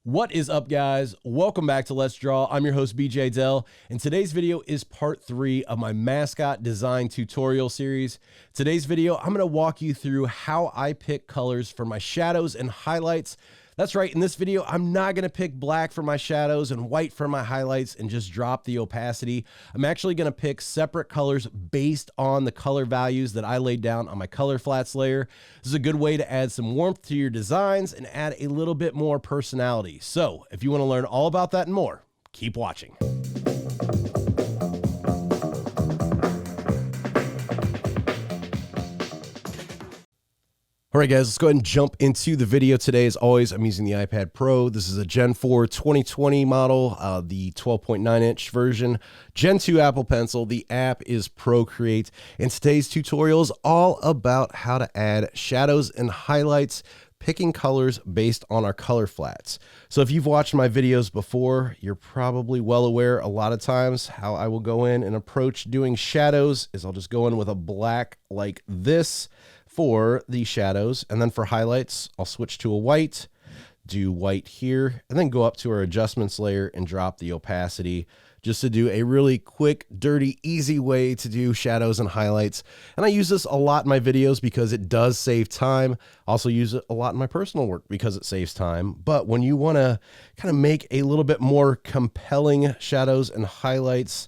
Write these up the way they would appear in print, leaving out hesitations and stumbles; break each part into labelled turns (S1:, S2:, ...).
S1: What is up, guys? Welcome back to Let's Draw. I'm your host, BJ Dell, and today's video is part 3 of my mascot design tutorial series. Today's video, I'm going to walk you through how I pick colors for my shadows and highlights. That's right, in this video, I'm not going to pick black for my shadows and white for my highlights and just drop the opacity. I'm actually going to pick separate colors based on the color values that I laid down on my color flats layer. This is a good way to add some warmth to your designs and add a little bit more personality. So if you want to learn all about that and more, keep watching. All right, guys, let's go ahead and jump into the video today. As always, I'm using the iPad Pro. This is a Gen 4 2020 model, the 12.9-inch version. Gen 2 Apple Pencil. The app is Procreate. And today's tutorial is all about how to add shadows and highlights, picking colors based on our color flats. So if you've watched my videos before, you're probably well aware a lot of times how I will go in and approach doing shadows is I'll just go in with a black like this for the shadows, and then for highlights, I'll switch to a white, do white here, and then go up to our adjustments layer and drop the opacity just to do a really quick, dirty, easy way to do shadows and highlights. And I use this a lot in my videos because it does save time. I also use it a lot in my personal work because it saves time. But when you want to kind of make a little bit more compelling shadows and highlights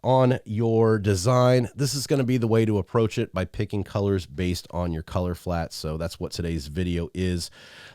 S1: on your design, this is going to be the way to approach it, by picking colors based on your color flats. So that's what today's video is.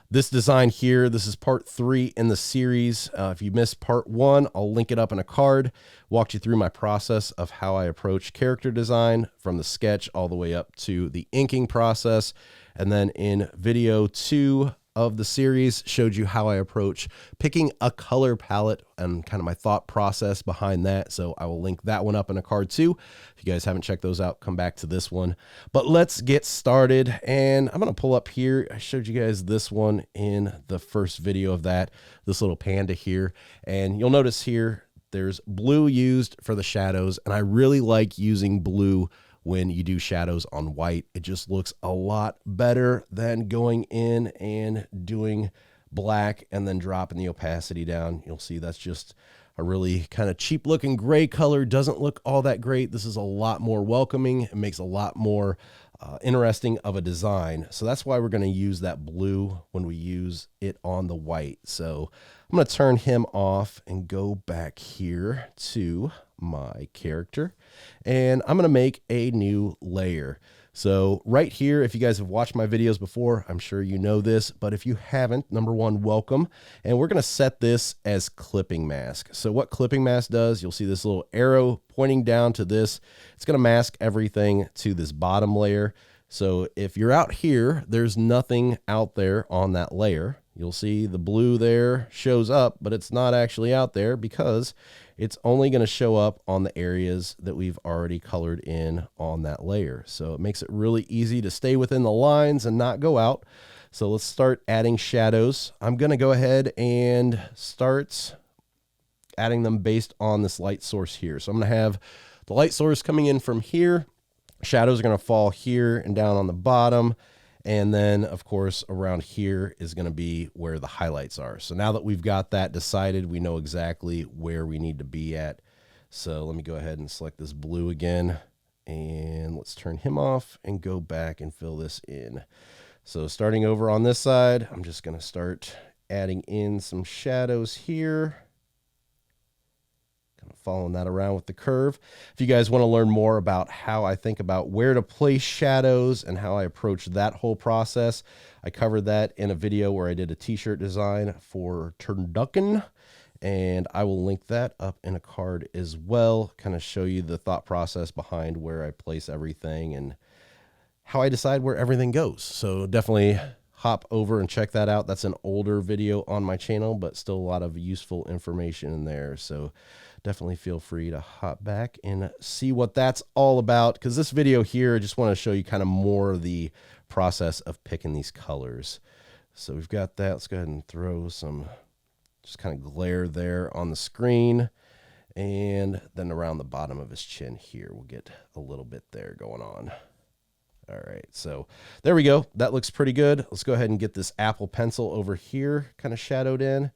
S1: This design here, this is part 3 in the series. If you missed part 1, I'll link it up in a card. Walked you through my process of how I approach character design from the sketch all the way up to the inking process. And then in video 2 of the series, showed you how I approach picking a color palette and kind of my thought process behind that. So I will link that one up in a card too. If you guys haven't checked those out, come back to this one. But let's get started. And I'm going to pull up here. I showed you guys this one in the first video of that, this little panda here. And you'll notice here, there's blue used for the shadows. And I really like using blue when you do shadows on white. It just looks a lot better than going in and doing black and then dropping the opacity down. You'll see that's just a really kind of cheap looking gray color. Doesn't look all that great. This is a lot more welcoming. It makes a lot more interesting of a design. So that's why we're going to use that blue when we use it on the white. So I'm going to turn him off and go back here to my character, and I'm going to make a new layer. So right here, if you guys have watched my videos before, I'm sure you know this, but if you haven't, number one, welcome. And we're going to set this as clipping mask. So what clipping mask does, you'll see this little arrow pointing down to this. It's going to mask everything to this bottom layer. So if you're out here, there's nothing out there on that layer. You'll see the blue there shows up, but it's not actually out there because it's only going to show up on the areas that we've already colored in on that layer. So it makes it really easy to stay within the lines and not go out. So let's start adding shadows. I'm going to go ahead and start adding them based on this light source here. So I'm going to have the light source coming in from here. Shadows are going to fall here and down on the bottom. And then, of course, around here is going to be where the highlights are. So now that we've got that decided, we know exactly where we need to be at. So let me go ahead and select this blue again. And let's turn him off and go back and fill this in. So starting over on this side, I'm just going to start adding in some shadows here. Kind of following that around with the curve. If you guys want to learn more about how I think about where to place shadows and how I approach that whole process, I covered that in a video where I did a t-shirt design for Turducken, and I will link that up in a card as well, kind of show you the thought process behind where I place everything and how I decide where everything goes. So definitely hop over and check that out. That's an older video on my channel, but still a lot of useful information in there. So definitely feel free to hop back and see what that's all about, because this video here, I just want to show you kind of more of the process of picking these colors. So we've got that. Let's go ahead and throw some just kind of glare there on the screen. And then around the bottom of his chin here, we'll get a little bit there going on. All right, so there we go. That looks pretty good. Let's go ahead and get this Apple Pencil over here kind of shadowed in.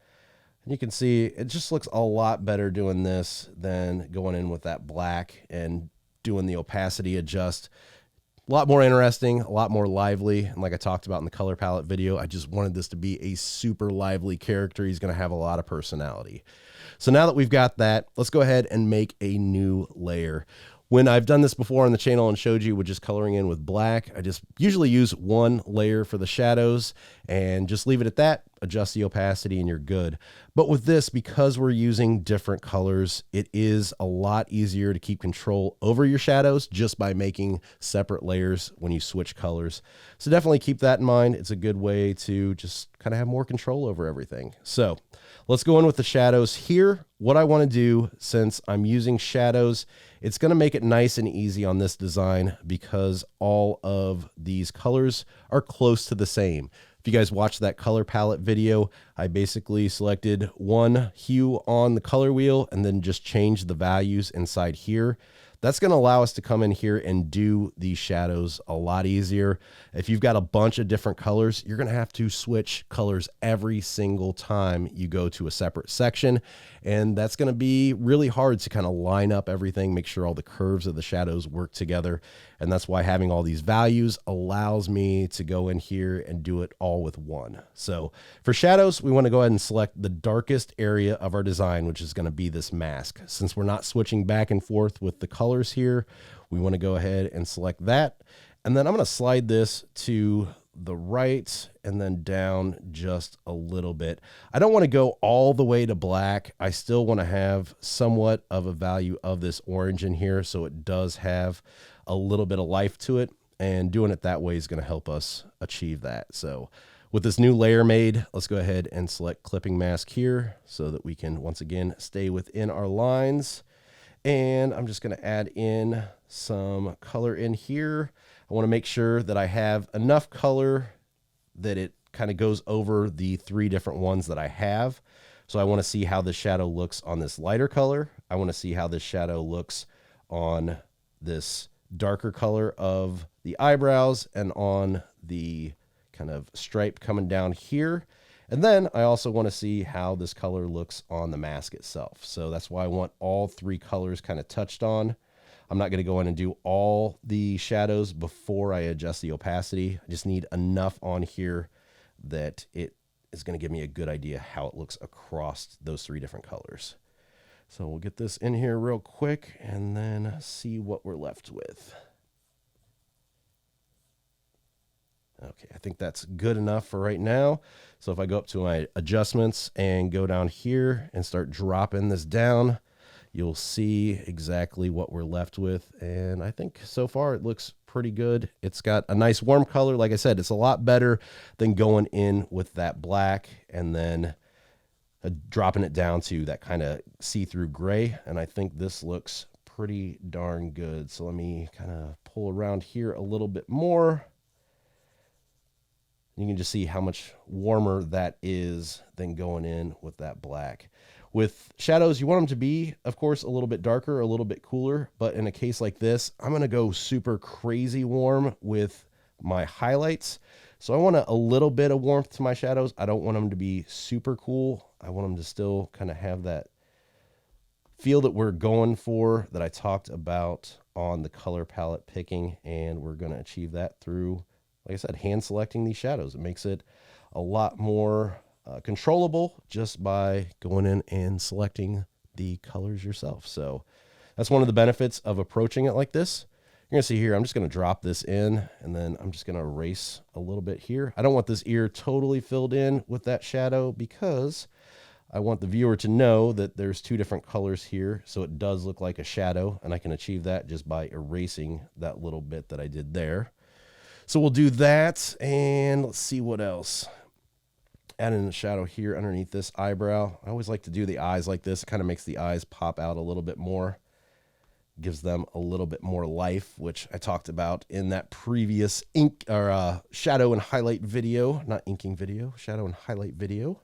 S1: And you can see it just looks a lot better doing this than going in with that black and doing the opacity adjust. A lot more interesting, a lot more lively. And like I talked about in the color palette video, I just wanted this to be a super lively character. He's going to have a lot of personality. So now that we've got that, let's go ahead and make a new layer. When I've done this before on the channel and showed you with just coloring in with black, I just usually use one layer for the shadows and just leave it at that, adjust the opacity, and you're good. But with this, because we're using different colors, it is a lot easier to keep control over your shadows just by making separate layers when you switch colors. So definitely keep that in mind. It's a good way to just kind of have more control over everything. So let's go in with the shadows here. What I want to do, since I'm using shadows, it's going to make it nice and easy on this design because all of these colors are close to the same. If you guys watched that color palette video, I basically selected one hue on the color wheel and then just changed the values inside here. That's going to allow us to come in here and do these shadows a lot easier. If you've got a bunch of different colors, you're going to have to switch colors every single time you go to a separate section. And that's going to be really hard to kind of line up everything, make sure all the curves of the shadows work together. And that's why having all these values allows me to go in here and do it all with one. So for shadows, we want to go ahead and select the darkest area of our design, which is going to be this mask. Since we're not switching back and forth with the colors here, we want to go ahead and select that. And then I'm going to slide this to the right and then down just a little bit. I don't want to go all the way to black. I still want to have somewhat of a value of this orange in here, so it does have a little bit of life to it, and doing it that way is going to help us achieve that. So with this new layer made, let's go ahead and select clipping mask here so that we can once again stay within our lines. And I'm just going to add in some color in here. I want to make sure that I have enough color that it kind of goes over the three different ones that I have. So I want to see how the shadow looks on this lighter color. I want to see how this shadow looks on this darker color of the eyebrows and on the kind of stripe coming down here. And then I also want to see how this color looks on the mask itself. So that's why I want all three colors kind of touched on. I'm not going to go in and do all the shadows before I adjust the opacity. I just need enough on here that it is going to give me a good idea how it looks across those three different colors. So we'll get this in here real quick and then see what we're left with. Okay, I think that's good enough for right now. So if I go up to my adjustments and go down here and start dropping this down, you'll see exactly what we're left with. And I think so far it looks pretty good. It's got a nice warm color. Like I said, it's a lot better than going in with that black and then dropping it down to that kind of see-through gray. And I think this looks pretty darn good. So let me kind of pull around here a little bit more. You can just see how much warmer that is than going in with that black. With shadows, you want them to be, of course, a little bit darker, a little bit cooler. But in a case like this, I'm going to go super crazy warm with my highlights. So I want a little bit of warmth to my shadows. I don't want them to be super cool. I want them to still kind of have that feel that we're going for, that I talked about on the color palette picking. And we're going to achieve that through, like I said, hand selecting these shadows. It makes it a lot more controllable just by going in and selecting the colors yourself. So that's one of the benefits of approaching it like this. You're going to see here, I'm just going to drop this in and then I'm just going to erase a little bit here. I don't want this ear totally filled in with that shadow because I want the viewer to know that there's two different colors here. So it does look like a shadow, and I can achieve that just by erasing that little bit that I did there. So we'll do that, and let's see what else. Add in a shadow here underneath this eyebrow. I always like to do the eyes like this. It kind of makes the eyes pop out a little bit more. Gives them a little bit more life, which I talked about in that previous shadow and highlight video. Not inking video, shadow and highlight video.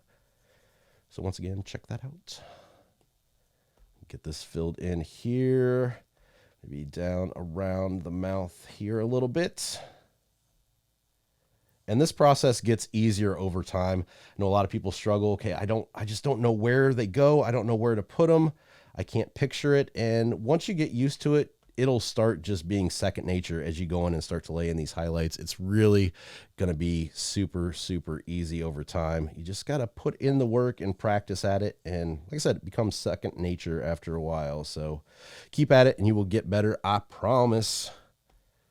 S1: So once again, check that out. Get this filled in here. Maybe down around the mouth here a little bit. And this process gets easier over time. I know a lot of people struggle. Okay, I just don't know where they go. I don't know where to put them. I can't picture it. And once you get used to it, it'll start just being second nature as you go in and start to lay in these highlights. It's really going to be super, super easy over time. You just got to put in the work and practice at it. And like I said, it becomes second nature after a while. So keep at it and you will get better. I promise.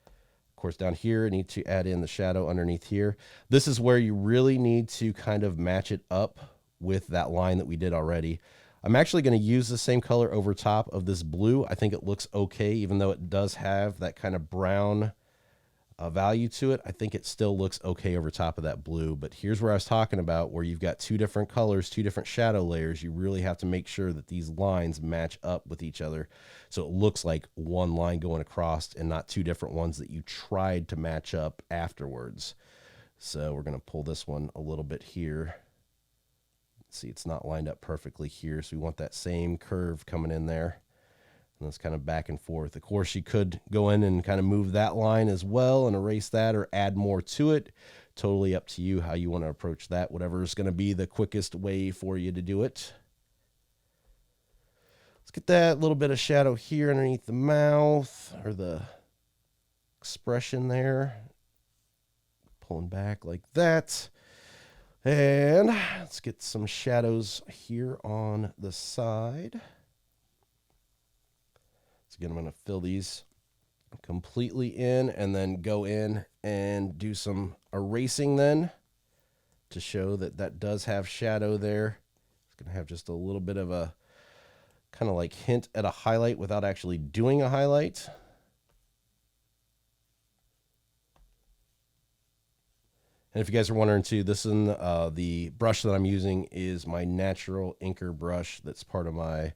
S1: Of course, down here, I need to add in the shadow underneath here. This is where you really need to kind of match it up with that line that we did already. I'm actually going to use the same color over top of this blue. I think it looks okay, even though it does have that kind of brown value to it. I think it still looks okay over top of that blue. But here's where I was talking about, where you've got two different colors, two different shadow layers. You really have to make sure that these lines match up with each other, so it looks like one line going across and not two different ones that you tried to match up afterwards. So we're going to pull this one a little bit here. See, it's not lined up perfectly here, so we want that same curve coming in there. And it's kind of back and forth. Of course, you could go in and kind of move that line as well and erase that or add more to it. Totally up to you how you want to approach that, whatever is going to be the quickest way for you to do it. Let's get that little bit of shadow here underneath the mouth, or the expression there. Pulling back like that. And let's get some shadows here on the side. So again, I'm going to fill these completely in and then go in and do some erasing then to show that that does have shadow there. It's going to have just a little bit of a kind of like hint at a highlight without actually doing a highlight. And if you guys are wondering too, this is the brush that I'm using is my natural inker brush that's part of my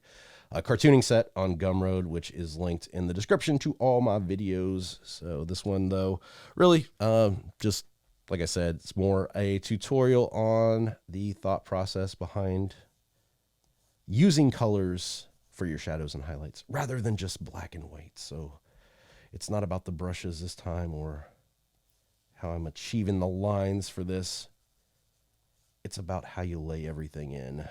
S1: cartooning set on Gumroad, which is linked in the description to all my videos. So this one though, really just like I said, it's more a tutorial on the thought process behind using colors for your shadows and highlights rather than just black and white. So it's not about the brushes this time or how I'm achieving the lines for this. It's about how you lay everything in. I'm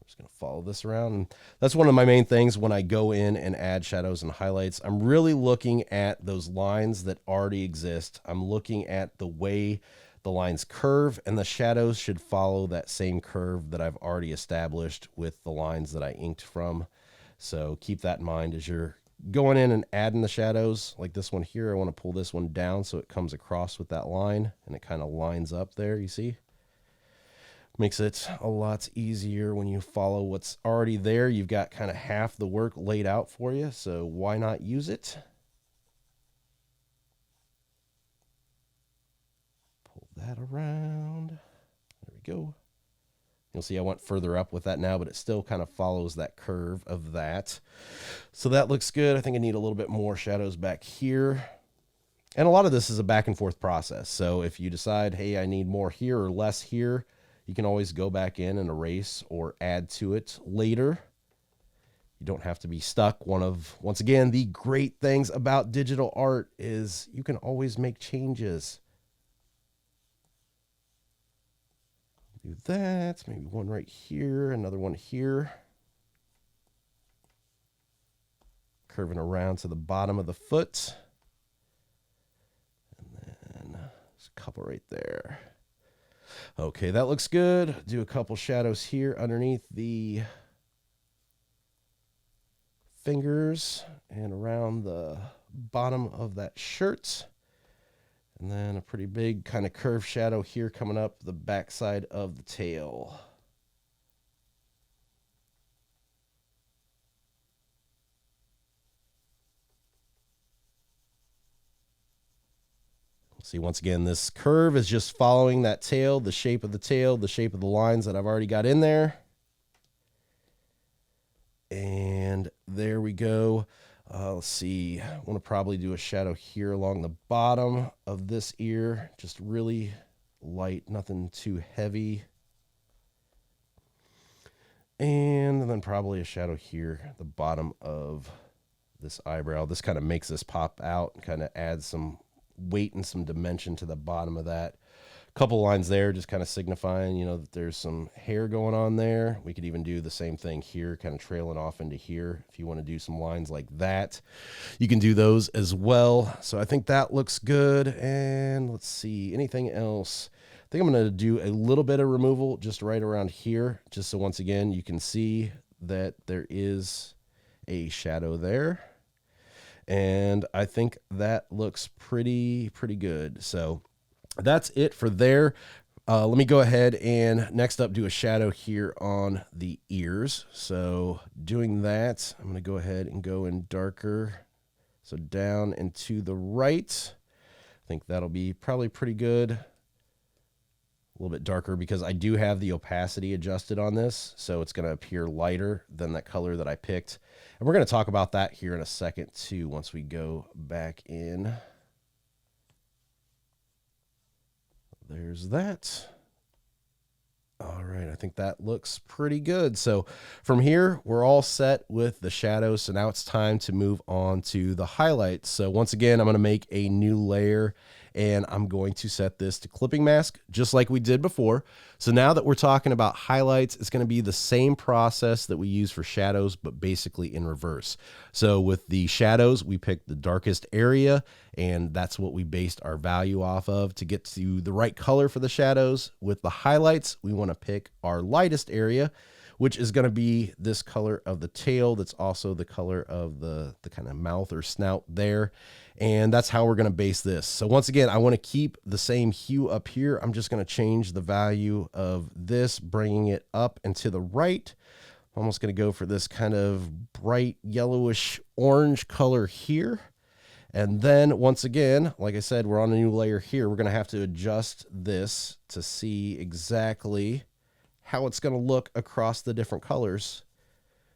S1: just going to follow this around. And that's one of my main things when I go in and add shadows and highlights. I'm really looking at those lines that already exist. I'm looking at the way the lines curve, and the shadows should follow that same curve that I've already established with the lines that I inked from. So keep that in mind as you're going in and adding the shadows. Like this one here, I want to pull this one down so it comes across with that line and it kind of lines up there, you see? Makes it a lot easier when you follow what's already there. You've got kind of half the work laid out for you, so why not use it? Pull that around. There we go. You'll see I went further up with that now, but it still kind of follows that curve of that. So that looks good. I think I need a little bit more shadows back here. And a lot of this is a back and forth process. So if you decide, hey, I need more here or less here, you can always go back in and erase or add to it later. You don't have to be stuck. Once again, the great things about digital art is you can always make changes. Do that, maybe one right here, another one here. Curving around to the bottom of the foot. And then there's a couple right there. Okay, that looks good. Do a couple shadows here underneath the fingers and around the bottom of that shirt. And then a pretty big kind of curved shadow here coming up the backside of the tail. See, once again, this curve is just following that tail, the shape of the tail, the shape of the lines that I've already got in there. And there we go. Let's see, I want to probably do a shadow here along the bottom of this ear. Just really light, nothing too heavy. And then probably a shadow here at the bottom of this eyebrow. This kind of makes this pop out and kind of adds some weight and some dimension to the bottom of that. Couple lines there just kind of signifying, you know, that there's some hair going on there. We could even do the same thing here, kind of trailing off into here. If you want to do some lines like that, you can do those as well. So I think that looks good. And let's see, anything else? I think I'm going to do a little bit of removal just right around here, just so once again, you can see that there is a shadow there. And I think that looks pretty good. So that's it for there. Let me go ahead and next up do a shadow here on the ears. So doing that, I'm going to go ahead and go in darker. So down and to the right. I think that'll be probably pretty good. A little bit darker because I do have the opacity adjusted on this. So it's going to appear lighter than that color that I picked. And we're going to talk about that here in a second too, once we go back in. There's that. All right, I think that looks pretty good. So from here, we're all set with the shadows. So now it's time to move on to the highlights. So once again, I'm going to make a new layer and I'm going to set this to clipping mask just like we did before. So now that we're talking about highlights, it's going to be the same process that we use for shadows, but basically in reverse. So with the shadows, we picked the darkest area and that's what we based our value off of to get to the right color for the shadows. With the highlights, we want to pick our lightest area, which is going to be this color of the tail. That's also the color of the kind of mouth or snout there. And that's how we're going to base this. So once again, I want to keep the same hue up here. I'm just going to change the value of this, bringing it up and to the right. I'm almost going to go for this kind of bright yellowish orange color here. And then once again, like I said, we're on a new layer here. We're going to have to adjust this to see exactly how it's going to look across the different colors.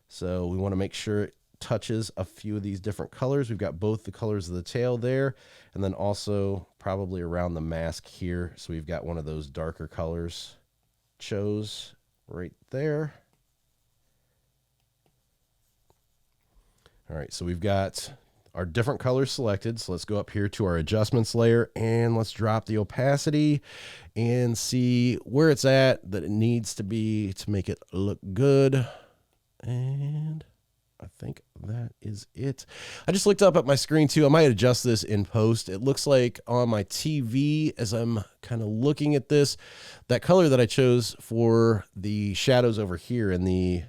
S1: So we want to make sure it touches a few of these different colors. We've got both the colors of the tail there, and then also probably around the mask here. So we've got one of those darker colors chose right there. All right, so we've got our different colors selected. So let's go up here to our adjustments layer and let's drop the opacity and see where it's at that it needs to be to make it look good. And I think that is it. I just looked up at my screen too. I might adjust this in post. It looks like on my TV as I'm kind of looking at this, that color that I chose for the shadows over here in the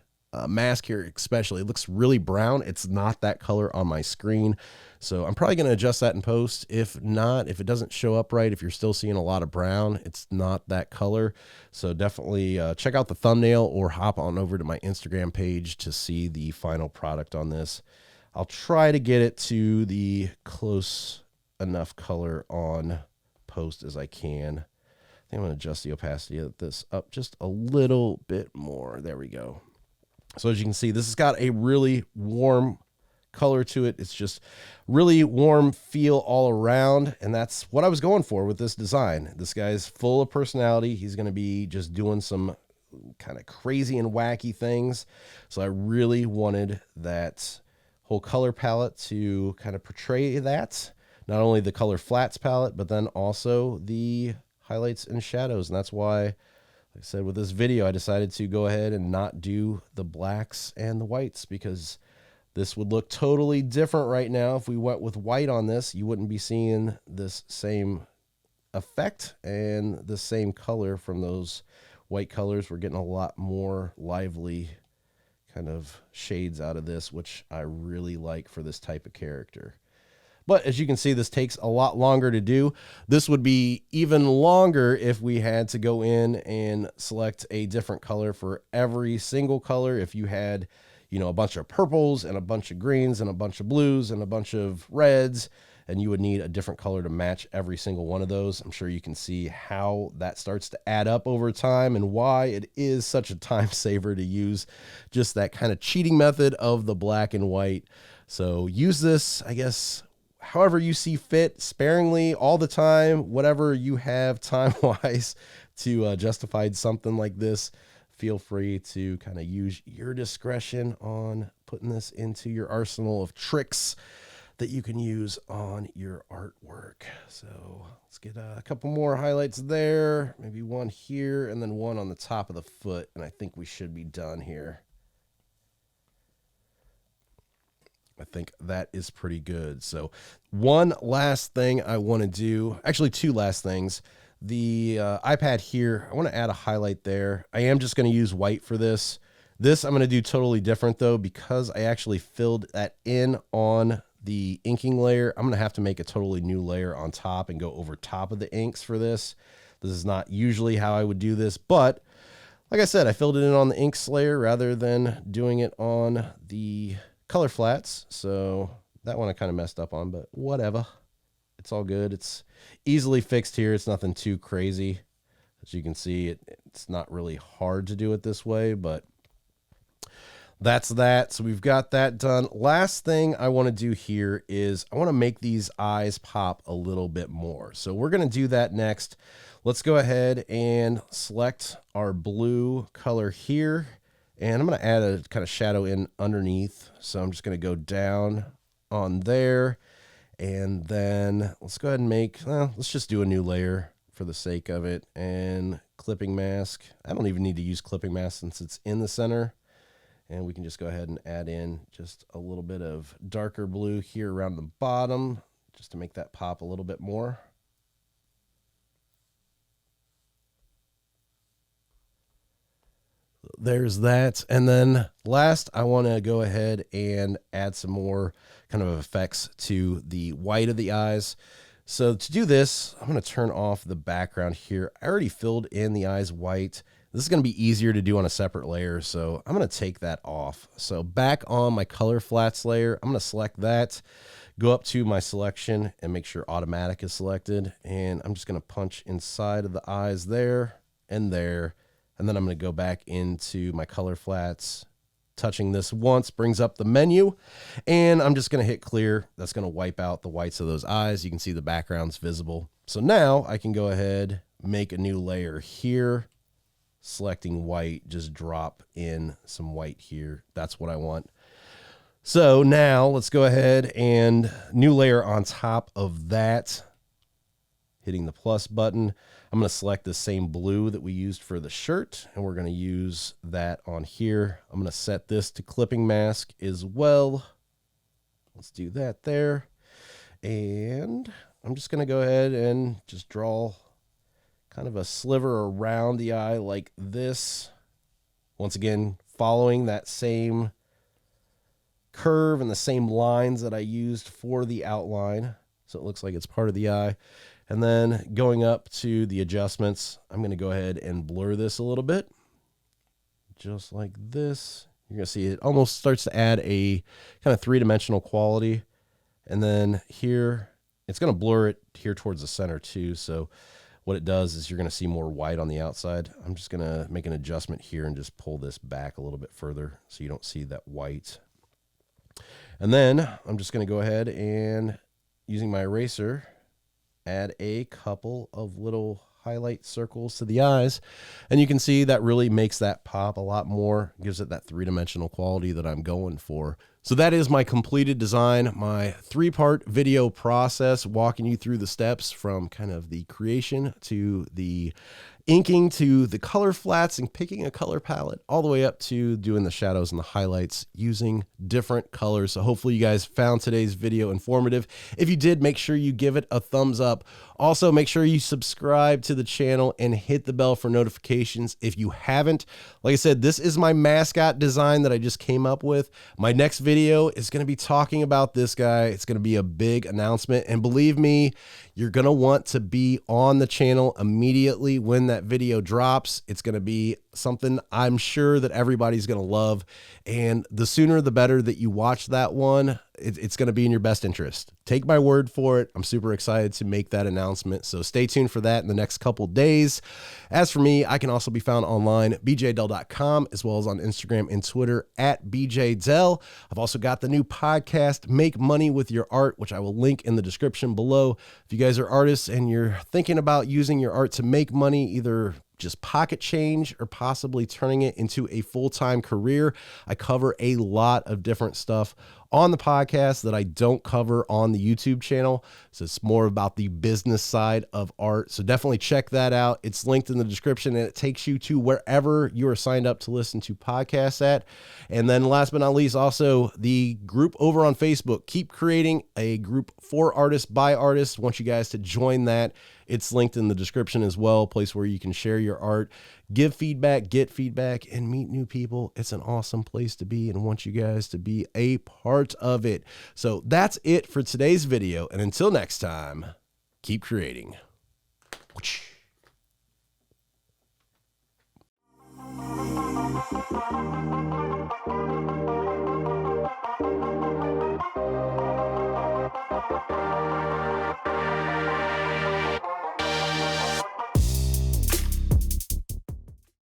S1: mask here especially, it looks really brown. It's not that color on my screen. So I'm probably going to adjust that in post. If not, if it doesn't show up right, if you're still seeing a lot of brown, it's not that color. So definitely check out the thumbnail or hop on over to my Instagram page to see the final product on this. I'll try to get it to the close enough color on post as I can. I think I'm going to adjust the opacity of this up just a little bit more. There we go. So as you can see, this has got a really warm color to it. It's just really warm feel all around. And that's what I was going for with this design. This guy's full of personality. He's going to be just doing some kind of crazy and wacky things. So I really wanted that whole color palette to kind of portray that. Not only the color flats palette, but then also the highlights and shadows. And that's why, like I said, with this video, I decided to go ahead and not do the blacks and the whites because this would look totally different right now. If we went with white on this, you wouldn't be seeing this same effect and the same color from those white colors. We're getting a lot more lively kind of shades out of this, which I really like for this type of character. But as you can see, this takes a lot longer to do. This would be even longer if we had to go in and select a different color for every single color. If you had, you know, a bunch of purples and a bunch of greens and a bunch of blues and a bunch of reds, and you would need a different color to match every single one of those. I'm sure you can see how that starts to add up over time and why it is such a time saver to use just that kind of cheating method of the black and white. So use this, I guess, however you see fit, sparingly, all the time, whatever you have time-wise to justify something like this. Feel free to kind of use your discretion on putting this into your arsenal of tricks that you can use on your artwork. So let's get a couple more highlights there, maybe one here and then one on the top of the foot. And I think we should be done here. I think that is pretty good. So one last thing I want to do, actually two last things. The iPad here, I want to add a highlight there. I am just going to use white for this. This I'm going to do totally different though, because I actually filled that in on the inking layer. I'm going to have to make a totally new layer on top and go over top of the inks for this. This is not usually how I would do this, but like I said, I filled it in on the inks layer rather than doing it on the color flats. So that one I kind of messed up on, but whatever. It's all good. It's easily fixed here. It's nothing too crazy. As you can see, it's not really hard to do it this way, but that's that. So we've got that done. Last thing I want to do here is I want to make these eyes pop a little bit more. So we're going to do that next. Let's go ahead and select our blue color here. And I'm going to add a kind of shadow in underneath. So I'm just going to go down on there. And then let's go ahead and make, let's just do a new layer for the sake of it. And clipping mask. I don't even need to use clipping mask since it's in the center. And we can just go ahead and add in just a little bit of darker blue here around the bottom, just to make that pop a little bit more. There's that. And then last, I want to go ahead and add some more kind of effects to the white of the eyes. So to do this, I'm going to turn off the background here. I already filled in the eyes white. This is going to be easier to do on a separate layer, so I'm going to take that off. So back on my color flats layer, I'm going to select that, go up to my selection and make sure automatic is selected. And I'm just going to punch inside of the eyes there and there. And then I'm going to go back into my color flats. Touching this once brings up the menu, and I'm just going to hit clear. That's going to wipe out the whites of those eyes. You can see the background's visible. So now I can go ahead, make a new layer here, selecting white, just drop in some white here. That's what I want. So now let's go ahead and new layer on top of that, hitting the plus button. I'm going to select the same blue that we used for the shirt, and we're going to use that on here. I'm going to set this to clipping mask as well. Let's do that there. And I'm just going to go ahead and just draw kind of a sliver around the eye like this. Once again, following that same curve and the same lines that I used for the outline. So it looks like it's part of the eye. And then going up to the adjustments, I'm going to go ahead and blur this a little bit. Just like this. You're going to see it almost starts to add a kind of three-dimensional quality. And then here, it's going to blur it here towards the center too. So what it does is you're going to see more white on the outside. I'm just going to make an adjustment here and just pull this back a little bit further so you don't see that white. And then I'm just going to go ahead and, using my eraser, add a couple of little highlight circles to the eyes. And you can see that really makes that pop a lot more, gives it that three-dimensional quality that I'm going for. So that is my completed design, my 3-part video process, walking you through the steps from kind of the creation to the inking to the color flats and picking a color palette, all the way up to doing the shadows and the highlights using different colors. So hopefully you guys found today's video informative. If you did, make sure you give it a thumbs up. Also, make sure you subscribe to the channel and hit the bell for notifications if you haven't. Like I said, this is my mascot design that I just came up with. My next video is going to be talking about this guy. It's going to be a big announcement, and believe me, you're going to want to be on the channel immediately when that video drops. It's going to be something I'm sure that everybody's going to love, and the sooner the better that you watch that one. It's going to be in your best interest. Take my word for it. I'm super excited to make that announcement. So stay tuned for that in the next couple days. As for me, I can also be found online, bjdell.com, as well as on Instagram and Twitter at bjdell. I've also got the new podcast, Make Money with Your Art, which I will link in the description below. If you guys are artists and you're thinking about using your art to make money, either just pocket change or possibly turning it into a full-time career, I cover a lot of different stuff on the podcast that I don't cover on the YouTube channel. So it's more about the business side of art. So definitely check that out. It's linked in the description, and it takes you to wherever you are signed up to listen to podcasts at. And then last but not least, also the group over on Facebook. Keep Creating, a group for artists by artists. Want you guys to join that. It's linked in the description as well, a place where you can share your art, give feedback, get feedback, and meet new people. It's an awesome place to be, and want you guys to be a part of it. So that's it for today's video. And until next time, keep creating.